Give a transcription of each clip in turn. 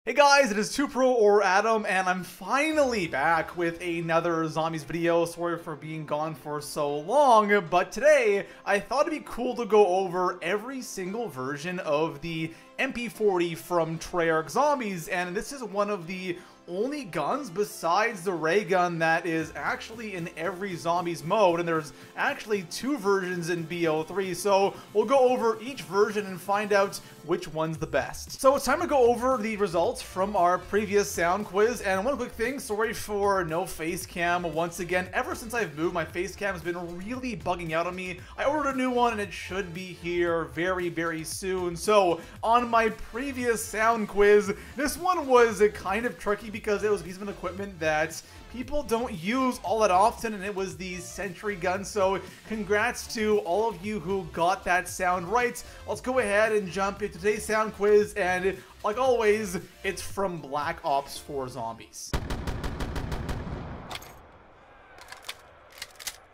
Hey guys, it is 2Pro or Adam, and I'm finally back with another Zombies video. Sorry for being gone for so long, but today I thought it'd be cool to go over every single version of the MP40 from Treyarch Zombies, and this is one of the only guns besides the ray gun that is actually in every Zombies mode, and there's actually two versions in BO3, so we'll go over each version and find out which one's the best. So it's time to go over the results from our previous sound quiz, and one quick thing, sorry for no face cam once again. Ever since I've moved, my face cam has been really bugging out on me. I ordered a new one and it should be here very soon. So on my previous sound quiz, this one was kind of tricky because it was a piece of equipment that people don't use all that often, and it was the Sentry gun. So congrats to all of you who got that sound right. Let's go ahead and jump into today's sound quiz, and like always, it's from Black Ops 4 Zombies.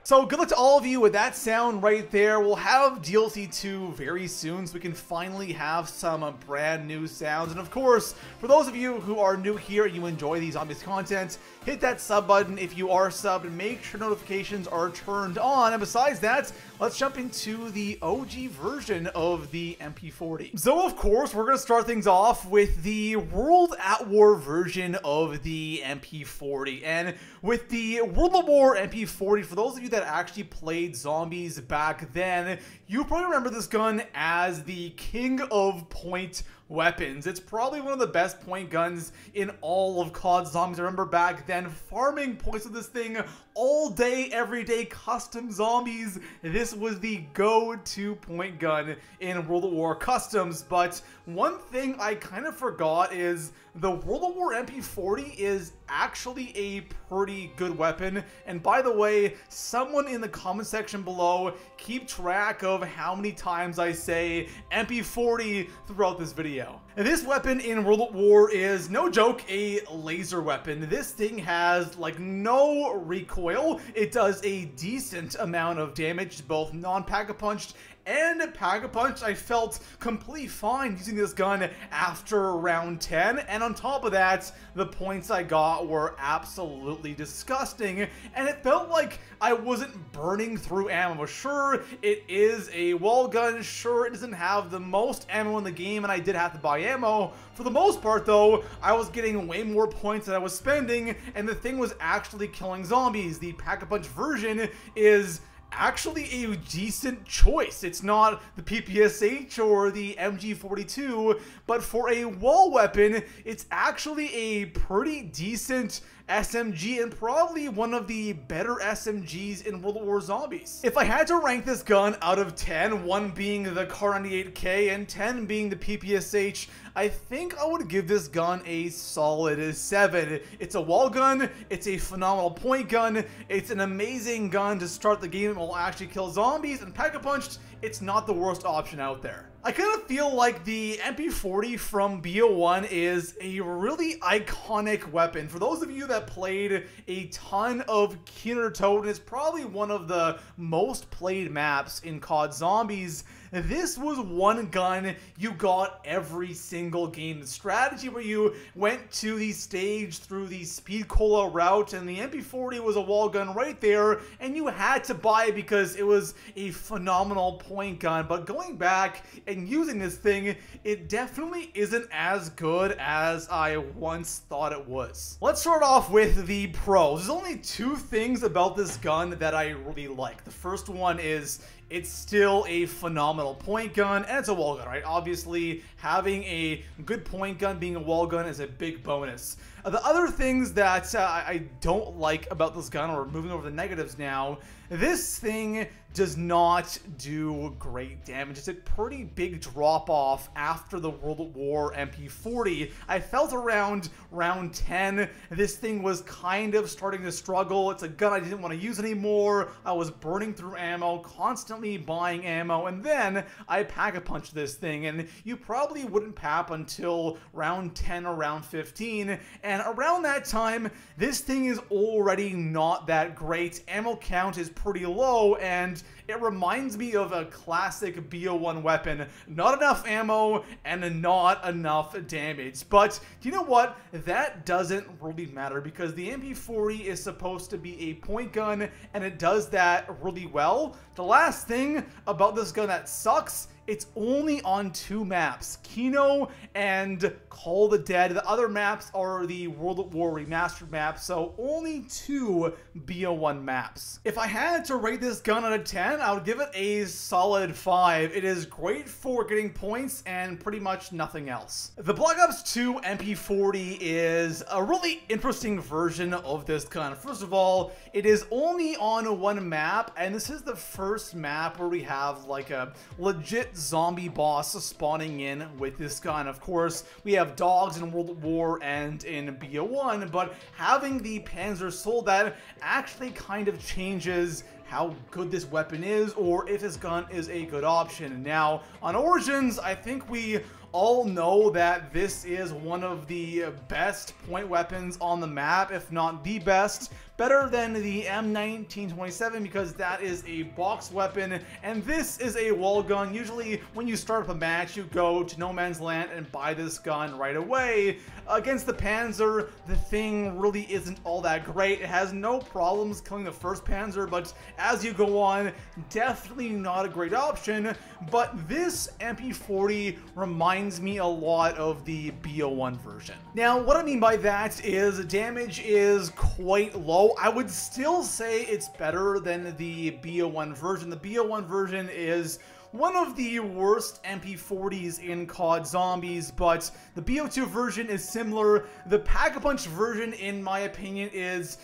So good luck to all of you with that sound right there. We'll have DLC 2 very soon, so we can finally have some brand new sounds. And of course, for those of you who are new here and you enjoy the Zombies content, hit that sub button if you are subbed and make sure notifications are turned on. And besides that, let's jump into the OG version of the MP40. So of course, we're going to start things off with the World at War version of the MP40. And with the World at War MP40, for those of you that actually played Zombies back then, you probably remember this gun as the king of point weapons. It's probably one of the best point guns in all of COD Zombies. I remember back then farming points with this thing all day, every day, custom zombies. This was the go-to point gun in World at War Customs. But one thing I kind of forgot is the World at War MP40 is actually a pretty good weapon. And by the way, someone in the comment section below, keep track of how many times I say MP40 throughout this video. And this weapon in World at War is, no joke, a laser weapon. This thing has like no recoil. It does a decent amount of damage, both non-pack-a-punched and pack-a-punch. I felt completely fine using this gun after round 10, and on top of that, the points I got were absolutely disgusting, and it felt like I wasn't burning through ammo. Sure, it is a wall gun, sure, it doesn't have the most ammo in the game, and I did have to buy ammo. For the most part, though, I was getting way more points than I was spending, and the thing was actually killing zombies. The pack-a-punch version is actually a decent choice. It's not the PPSH or the MG42, but for a wall weapon, it's actually a pretty decent SMG and probably one of the better SMGs in World War Zombies. If I had to rank this gun out of 10, 1 being the Kar 98K and 10 being the PPSH, I think I would give this gun a solid 7. It's a wall gun, it's a phenomenal point gun, it's an amazing gun to start the game and will actually kill zombies, and pack-a-punched, it's not the worst option out there. I kind of feel like the MP40 from BO1 is a really iconic weapon. For those of you that played a ton of Keener Toad, it's probably one of the most played maps in COD Zombies. This was one gun you got every single game. The strategy where you went to the stage through the Speed Cola route, and the MP40 was a wall gun right there, and you had to buy it because it was a phenomenal point gun. But going back and using this thing, it definitely isn't as good as I once thought it was. Let's start off with the pros. There's only two things about this gun that I really like. The first one is it's still a phenomenal point gun, and it's a wall gun, right? Obviously, having a good point gun being a wall gun is a big bonus. The other things that I don't like about this gun, or moving over the negatives now, this thing does not do great damage. It's a pretty big drop off after the World at War MP40. I felt around round 10, this thing was kind of starting to struggle. It's a gun I didn't want to use anymore. I was burning through ammo, constantly buying ammo, and then I pack-a-punched this thing, and you probably wouldn't pap until round 10 or round 15, and around that time, this thing is already not that great. Ammo count is pretty low, and it reminds me of a classic BO1 weapon. Not enough ammo and not enough damage. But do you know what? That doesn't really matter because the MP40 is supposed to be a point gun and it does that really well. The last thing about this gun that sucks, it's only on 2 maps, Kino and Call the Dead. The other maps are the World at War remastered maps, so only 2 BO1 maps. If I had to rate this gun out of 10, I would give it a solid 5. It is great for getting points and pretty much nothing else. The Black Ops 2 MP40 is a really interesting version of this gun. First of all, it is only on 1 map, and this is the first map where we have like a legit zombie boss spawning in with this gun. Of course, we have dogs in World at War and in BO1, but having the Panzer Soldat actually kind of changes how good this weapon is, or if this gun is a good option. Now, on Origins, I think we all know that this is one of the best point weapons on the map, if not the best. Better than the M1927 because that is a box weapon, and this is a wall gun. Usually when you start up a match, you go to no man's land and buy this gun right away. Against the Panzer, the thing really isn't all that great. It has no problems killing the first Panzer, but as you go on, definitely not a great option. But this MP40 reminds me a lot of the BO1 version. Now, what I mean by that is damage is quite low. I would still say it's better than the BO1 version. The BO1 version is one of the worst MP40s in COD Zombies, but the BO2 version is similar. The Pack-a-Punch version, in my opinion, is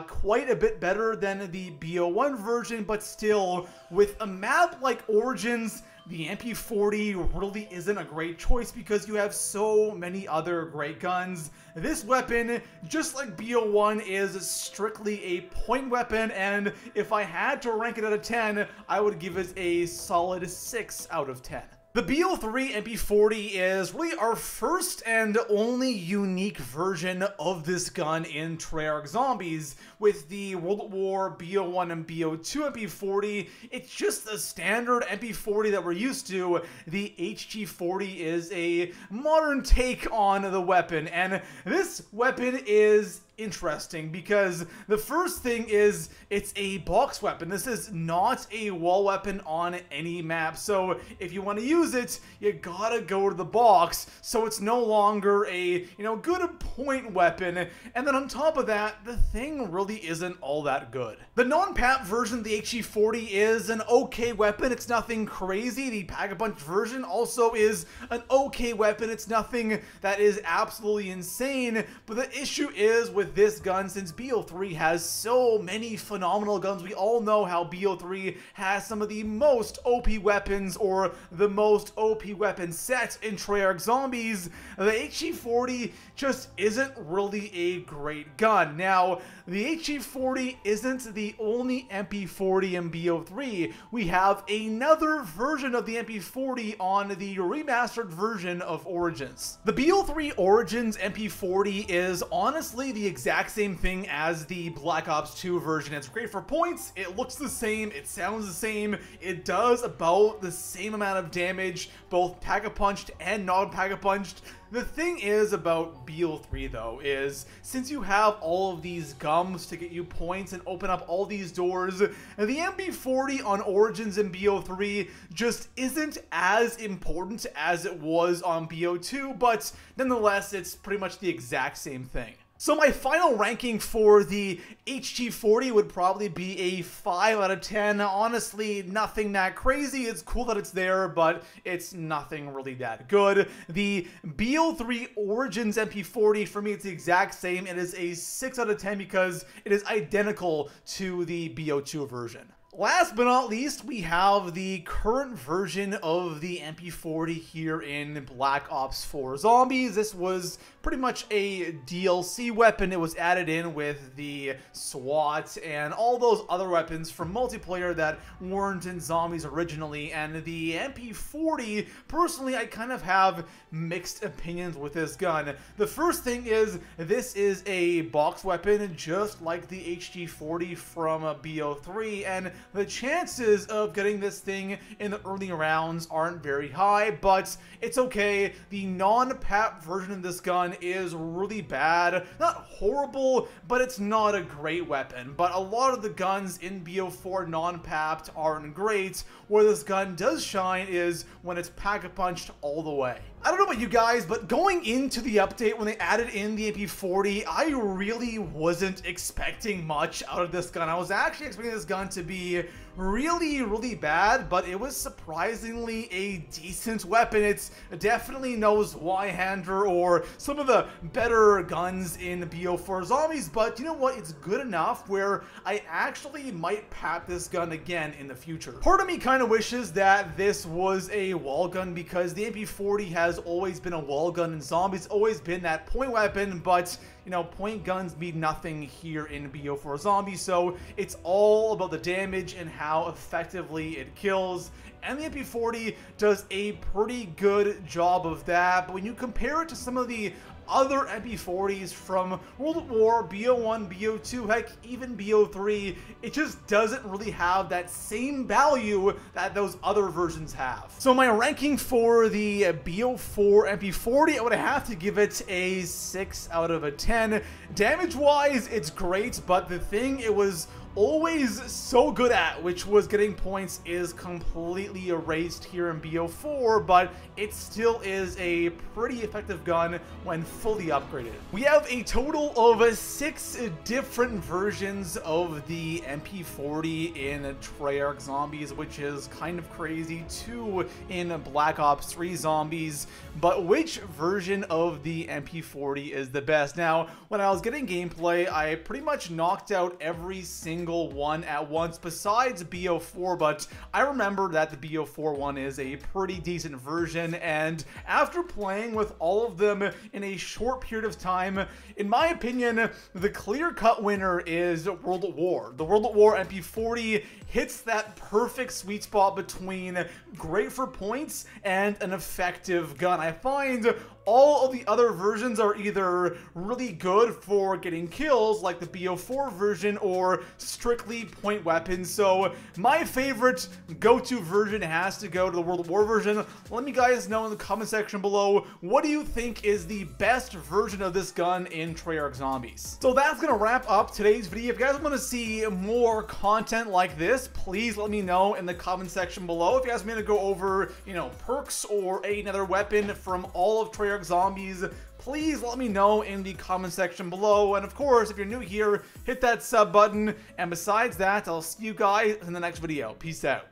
quite a bit better than the BO1 version, but still, with a map like Origins, the MP40 really isn't a great choice because you have so many other great guns. This weapon, just like BO1, is strictly a point weapon, and if I had to rank it out of 10, I would give it a solid 6 out of 10. The BO3 MP40 is really our first and only unique version of this gun in Treyarch Zombies. With the World at War, BO1, and BO2 MP40, it's just the standard MP40 that we're used to. The HG40 is a modern take on the weapon, and this weapon is interesting because the first thing is it's a box weapon. This is not a wall weapon on any map, so if you want to use it, you gotta go to the box, so it's no longer a good point weapon. And then on top of that, the thing really isn't all that good. The non-PAP version of the HG40 is an okay weapon. It's nothing crazy. The Pack-a-Punch version also is an okay weapon. It's nothing that is absolutely insane, but the issue is with this gun, since BO3 has so many phenomenal guns. We all know how BO3 has some of the most OP weapons, or the most OP weapon sets in Treyarch Zombies. The HG40 just isn't really a great gun. Now, the HG40 isn't the only MP40 in BO3. We have another version of the MP40 on the remastered version of Origins. The BO3 Origins MP40 is honestly the exact same thing as the Black Ops 2 version. It's great for points, it looks the same, it sounds the same, it does about the same amount of damage, both Pack-a-Punched and non-Pack-a-Punched. The thing is about BO3 though is, since you have all of these gums to get you points and open up all these doors, the MP40 on Origins and BO3 just isn't as important as it was on BO2, but nonetheless it's pretty much the exact same thing. So my final ranking for the HG40 would probably be a 5 out of 10. Honestly, nothing that crazy. It's cool that it's there, but it's nothing really that good. The BO3 Origins MP40, for me, it's the exact same. It is a 6 out of 10 because it is identical to the BO2 version. Last but not least, we have the current version of the MP40 here in Black Ops 4 Zombies. This was pretty much a DLC weapon. It was added in with the SWAT and all those other weapons from multiplayer that weren't in Zombies originally. And the MP40, personally, I kind of have mixed opinions with this gun. The first thing is, this is a box weapon just like the HG40 from BO3, and the chances of getting this thing in the early rounds aren't very high, but it's okay. The non-PAP version of this gun is really bad. Not horrible, but it's not a great weapon. But a lot of the guns in BO4 non-PAP'd aren't great. Where this gun does shine is when it's pack-a-punched all the way. I don't know about you guys, but going into the update when they added in the MP40, I really wasn't expecting much out of this gun. I was actually expecting this gun to be really bad, but it was surprisingly a decent weapon. It's definitely no Zweihander or some of the better guns in BO4 Zombies, but you know what? It's good enough where I actually might PAP this gun again in the future. Part of me kind of wishes that this was a wall gun, because the MP40 has always been a wall gun in Zombies, always been that point weapon, but you know, point guns mean nothing here in BO4 Zombies, so it's all about the damage and how effectively it kills. And the MP40 does a pretty good job of that, but when you compare it to some of the other MP40s from World at War, BO1, BO2, heck, even BO3, it just doesn't really have that same value that those other versions have. So my ranking for the BO4 MP40, I would have to give it a 6 out of a 10. Damage-wise, it's great, but the thing it was always so good at, which was getting points, is completely erased here in BO4, but it still is a pretty effective gun when fully upgraded. We have a total of 6 different versions of the MP40 in Treyarch Zombies, which is kind of crazy, 2 in Black Ops 3 Zombies, but which version of the MP40 is the best? Now, when I was getting gameplay, I pretty much knocked out every single one at once besides BO4, but I remember that the BO4 one is a pretty decent version, and after playing with all of them in a short period of time, in my opinion, the clear-cut winner is World at War. The World at War MP40 hits that perfect sweet spot between great for points and an effective gun. I find all of the other versions are either really good for getting kills, like the BO4 version, or strictly point weapons. So my favorite go-to version has to go to the World at War version. Let me guys know in the comment section below, what do you think is the best version of this gun in Treyarch Zombies? So that's gonna wrap up today's video. If you guys want to see more content like this, please let me know in the comment section below. If you guys want me to go over, you know, perks or another weapon from all of Treyarch Zombies, please let me know in the comment section below. And of course, if you're new here, hit that sub button. And besides that, I'll see you guys in the next video. Peace out.